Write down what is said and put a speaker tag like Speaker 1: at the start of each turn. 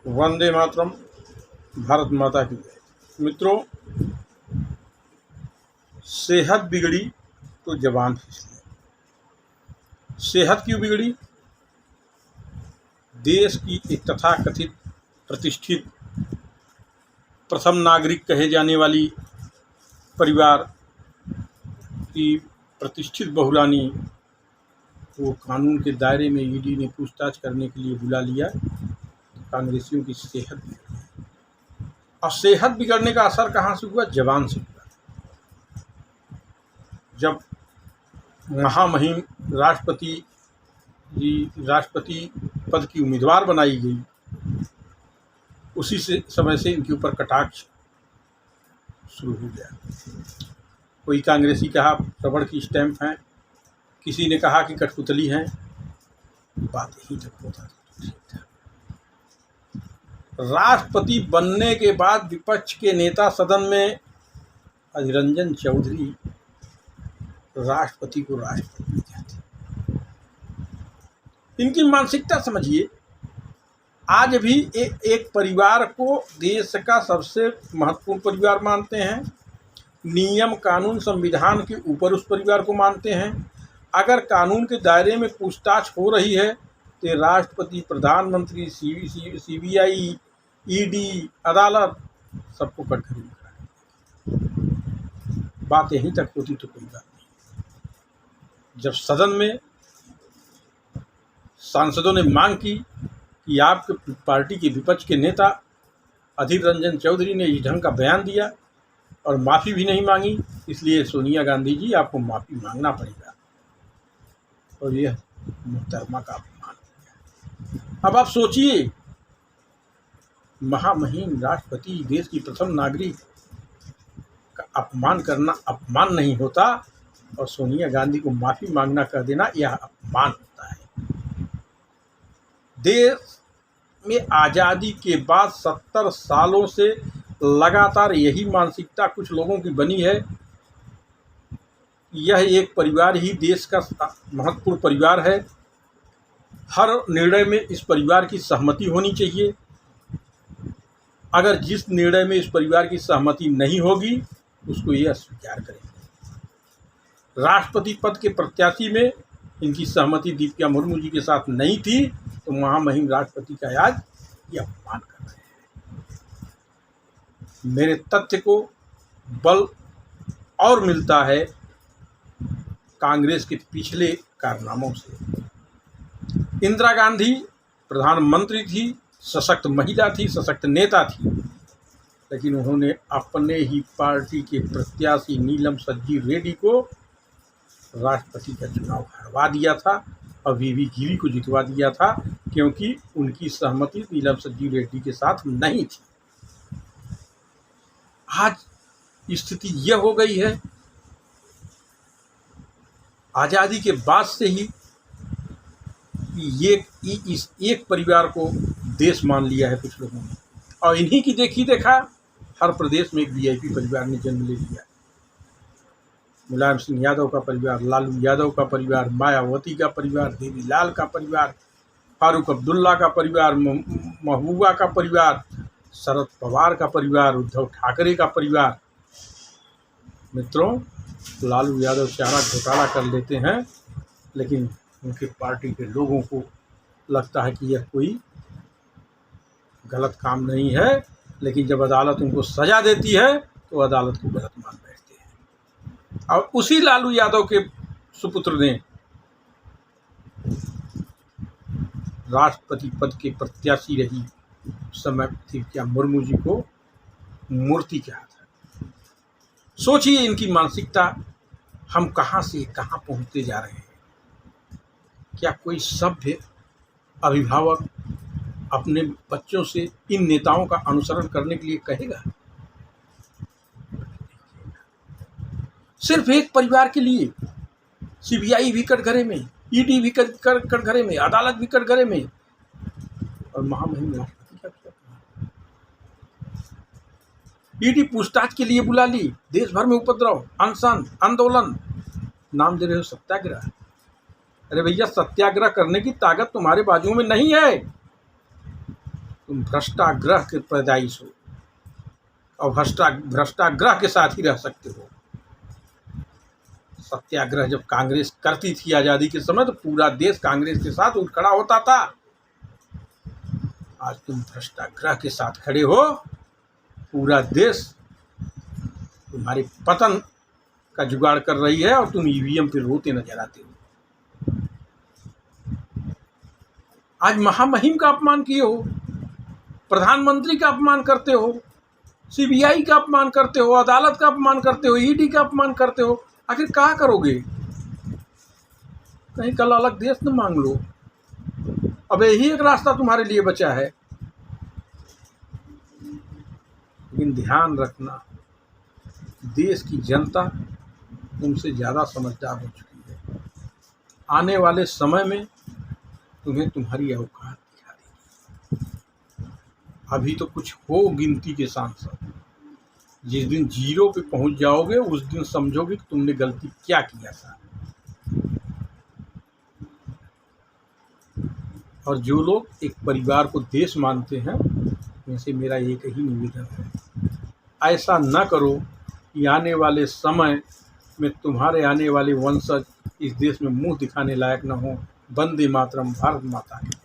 Speaker 1: वंदे मातरम। भारत माता की जय। मित्रों, सेहत बिगड़ी तो जवान फिसले। सेहत क्यों बिगड़ी? देश की एक तथाकथित प्रतिष्ठित प्रथम नागरिक कहे जाने वाली परिवार की प्रतिष्ठित बहुरानी को कानून के दायरे में ईडी ने पूछताछ करने के लिए बुला लिया। कांग्रेसियों की सेहत बिगड़ी। और सेहत बिगड़ने का असर कहाँ से हुआ? जवान से हुआ। जब महामहिम राष्ट्रपति पद की उम्मीदवार बनाई गई, उसी से समय से इनके ऊपर कटाक्ष शुरू हो गया। कोई कांग्रेसी कहा रबड़ की स्टैंप हैं, किसी ने कहा कि कठपुतली हैं। बात यही तक होता था। राष्ट्रपति बनने के बाद विपक्ष के नेता सदन में अधीर रंजन चौधरी राष्ट्रपति को राष्ट्रपति कहते। इनकी मानसिकता समझिए। आज भी एक परिवार को देश का सबसे महत्वपूर्ण परिवार मानते हैं, नियम कानून संविधान के ऊपर उस परिवार को मानते हैं। अगर कानून के दायरे में पूछताछ हो रही है तो राष्ट्रपति, प्रधानमंत्री, सीबीआई, ईडी, अदालत सबको कटघरे में कराएंगे। बात यहीं तक होती तो कोई बात नहीं। जब सदन में सांसदों ने मांग की कि आपके पार्टी के विपक्ष के नेता अधीर रंजन चौधरी ने इस ढंग का बयान दिया और माफ़ी भी नहीं मांगी, इसलिए सोनिया गांधी जी आपको माफ़ी मांगना पड़ेगा, और यह मुहतरमा का अपमान है। अब आप सोचिए, महामहिम राष्ट्रपति, देश की प्रथम नागरिक का अपमान करना अपमान नहीं होता, और सोनिया गांधी को माफ़ी मांगना कह देना यह अपमान होता है। देश में आज़ादी के बाद 70 सालों से लगातार यही मानसिकता कुछ लोगों की बनी है। यह एक परिवार ही देश का महत्वपूर्ण परिवार है। हर निर्णय में इस परिवार की सहमति होनी चाहिए। अगर जिस निर्णय में इस परिवार की सहमति नहीं होगी उसको ये अस्वीकार करेंगे। राष्ट्रपति पद के प्रत्याशी में इनकी सहमति दीपिका मुर्मू जी के साथ नहीं थी, तो महामहिम राष्ट्रपति का आज ये अपमान कर रहे हैं। मेरे तथ्य को बल और मिलता है कांग्रेस के पिछले कारनामों से। इंदिरा गांधी प्रधानमंत्री थी, सशक्त महिला थी, सशक्त नेता थी, लेकिन उन्होंने अपने ही पार्टी के प्रत्याशी नीलम सज्जी रेड्डी को राष्ट्रपति का चुनाव हरवा दिया था और वीवी गिरी को जितवा दिया था, क्योंकि उनकी सहमति नीलम सज्जी रेड्डी के साथ नहीं थी। आज स्थिति यह हो गई है, आज़ादी के बाद से ही ये इस एक परिवार को देश मान लिया है कुछ लोगों ने, और इन्हीं की देखी देखा हर प्रदेश में एक वीआईपी परिवार ने जन्म ले लिया। मुलायम सिंह यादव का परिवार, लालू यादव का परिवार, मायावती का परिवार, देवीलाल का परिवार, फारूक अब्दुल्ला का परिवार, महबूबा का परिवार, शरद पवार का परिवार, उद्धव ठाकरे का परिवार। मित्रों, लालू यादव चारा घोटाला कर लेते हैं, लेकिन उनके पार्टी के लोगों को लगता है कि यह कोई गलत काम नहीं है, लेकिन जब अदालत उनको सज़ा देती है तो अदालत को गलत मान बैठते हैं। और उसी लालू यादव के सुपुत्र ने राष्ट्रपति पद के प्रत्याशी रही समय दीपिका मुर्मू जी को मूर्ति कहा था। सोचिए इनकी मानसिकता, हम कहाँ से कहाँ पहुँचते जा रहे हैं। क्या कोई सभ्य अभिभावक अपने बच्चों से इन नेताओं का अनुसरण करने के लिए कहेगा? सिर्फ एक परिवार के लिए सीबीआई भी कटघरे में, ईडी भी कटघरे में, अदालत भी कटघरे में, और महामहिम राष्ट्रपति क्या किया? ईडी पूछताछ के लिए बुला ली। देश भर में उपद्रव, अनशन, आंदोलन, नाम दे रहे हो सत्याग्रह। अरे भैया, सत्याग्रह करने की ताकत तुम्हारे बाजुओं में नहीं है। तुम भ्रष्टाग्रह के पैदाइश हो और भ्रष्टाग्रह के साथ ही रह सकते हो। सत्याग्रह जब कांग्रेस करती थी आज़ादी के समय तो पूरा देश कांग्रेस के साथ उठ खड़ा होता था। आज तुम भ्रष्टाग्रह के साथ खड़े हो, पूरा देश तुम्हारे पतन का जुगाड़ कर रही है और तुम ईवीएम पे रोते नजर आते हो। आज महामहिम का अपमान किए हो, प्रधानमंत्री का अपमान करते हो, सीबीआई का अपमान करते हो, अदालत का अपमान करते हो, ईडी का अपमान करते हो। आखिर क्या करोगे? कहीं कल अलग देश न मांग लो। अब यही एक रास्ता तुम्हारे लिए बचा है। लेकिन ध्यान रखना, देश की जनता तुमसे ज़्यादा समझदार हो चुकी है। आने वाले समय में तुम्हें तुम्हारी औकात दिखा देगी। अभी तो कुछ हो गिनती के सांसद, जिस दिन जीरो पे पहुंच जाओगे उस दिन समझोगे कि तुमने गलती क्या किया था। और जो लोग एक परिवार को देश मानते हैं, उनसे मेरा एक ही निवेदन है, ऐसा न करो कि आने वाले समय में तुम्हारे आने वाले वंशज इस देश में मुंह दिखाने लायक न हो। वंदे मातरम, भारत माता की।